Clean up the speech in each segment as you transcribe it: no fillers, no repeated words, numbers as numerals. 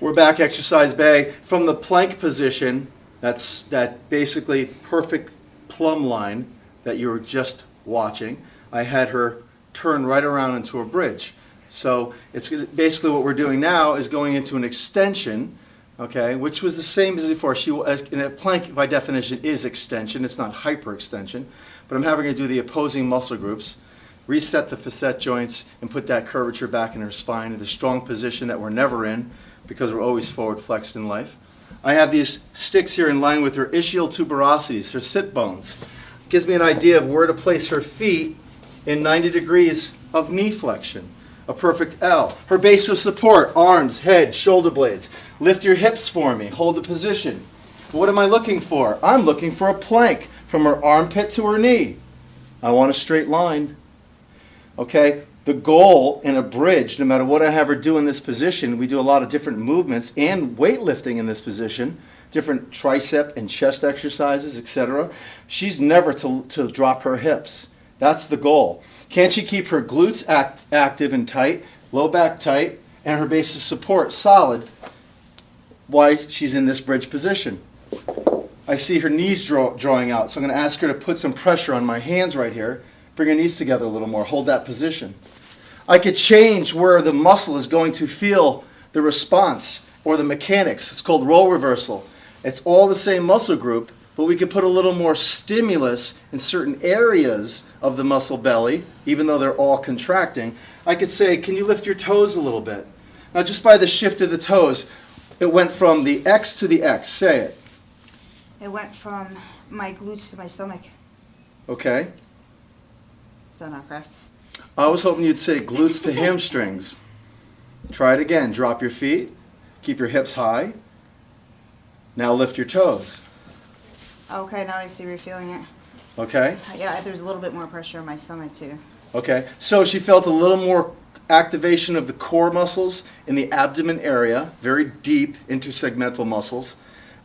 We're back, exercise bay. From the plank position, that basically perfect plumb line that you were just watching, I had her turn right around into a bridge. So it's basically what we're doing now is going into an extension, okay, which was the same as before. In a plank, by definition, is extension. It's not hyperextension. But I'm having her do the opposing muscle groups, reset the facet joints, and put that curvature back in her spine in the strong position that we're never in, because we're always forward flexed in life. I have these sticks here in line with her ischial tuberosities, her sit bones. Gives me an idea of where to place her feet in 90 degrees of knee flexion. A perfect L. Her base of support, arms, head, shoulder blades. Lift your hips for me. Hold the position. What am I looking for? I'm looking for a plank from her armpit to her knee. I want a straight line. Okay? The goal in a bridge, no matter what I have her do in this position, we do a lot of different movements and weightlifting in this position, different tricep and chest exercises, etc. She's never to drop her hips. That's the goal. Can she keep her glutes active and tight, low back tight, and her base of support solid while she's in this bridge position? I see her knees drawing out, so I'm going to ask her to put some pressure on my hands right here. Bring her knees together a little more. Hold that position. I could change where the muscle is going to feel the response or the mechanics. It's called role reversal. It's all the same muscle group, but we could put a little more stimulus in certain areas of the muscle belly, even though they're all contracting. I could say, can you lift your toes a little bit? Now, just by the shift of the toes, it went from the X to the X. Say it. It went from my glutes to my stomach. Okay. Is that not correct? I was hoping you'd say glutes to hamstrings. Try it again. Drop your feet. Keep your hips high. Now lift your toes. Okay, now I see you're feeling it. Okay? Yeah, there's a little bit more pressure on my stomach too. Okay. So she felt a little more activation of the core muscles in the abdomen area, very deep intersegmental muscles.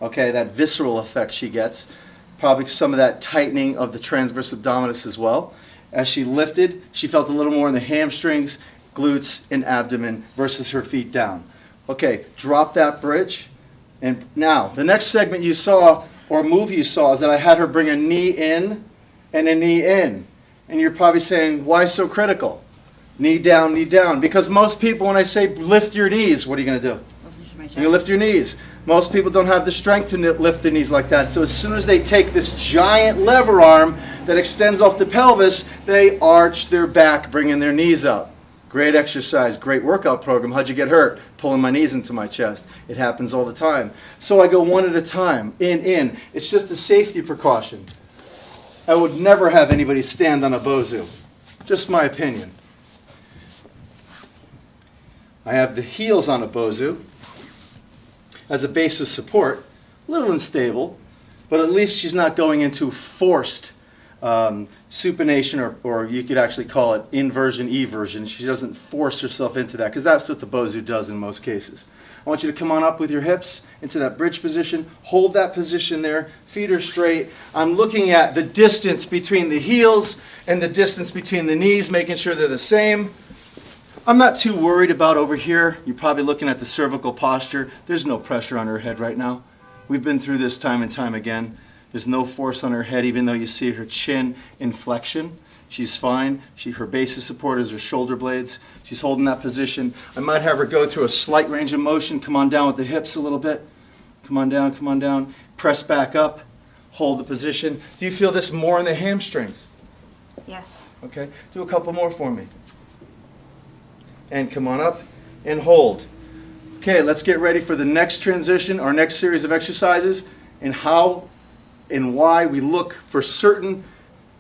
Okay, that visceral effect she gets. Probably some of that tightening of the transverse abdominis as well. As she lifted, she felt a little more in the hamstrings, glutes, and abdomen versus her feet down. Okay, drop that bridge. And now, the next segment you saw, or move you saw, is that I had her bring a knee in and a knee in. And you're probably saying, why so critical? Knee down, knee down. Because most people, when I say lift your knees, what are you going to do? You're going to lift your knees. Most people don't have the strength to lift their knees like that. So as soon as they take this giant lever arm that extends off the pelvis, they arch their back, bringing their knees up. Great exercise, great workout program. How'd you get hurt? Pulling my knees into my chest. It happens all the time. So I go one at a time, in. It's just a safety precaution. I would never have anybody stand on a bozu. Just my opinion. I have the heels on a bozu as a base of support, a little unstable, but at least she's not going into forced supination, or you could actually call it inversion, eversion. She doesn't force herself into that, because that's what the bozu does in most cases. I want you to come on up with your hips into that bridge position. Hold that position there. Feet are straight. I'm looking at the distance between the heels and the distance between the knees, making sure they're the same. I'm not too worried about over here. You're probably looking at the cervical posture. There's no pressure on her head right now. We've been through this time and time again. There's no force on her head, even though you see her chin in flexion. She's fine. Her base of support is her shoulder blades. She's holding that position. I might have her go through a slight range of motion. Come on down with the hips a little bit. Come on down, come on down. Press back up. Hold the position. Do you feel this more in the hamstrings? Yes. Okay. Do a couple more for me. And come on up and hold. Okay, let's get ready for the next transition, our next series of exercises, and how and why we look for certain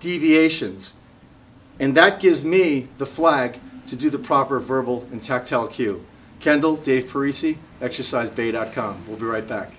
deviations. And that gives me the flag to do the proper verbal and tactile cue. Kendall, Dave Parise, exercisebay.com. We'll be right back.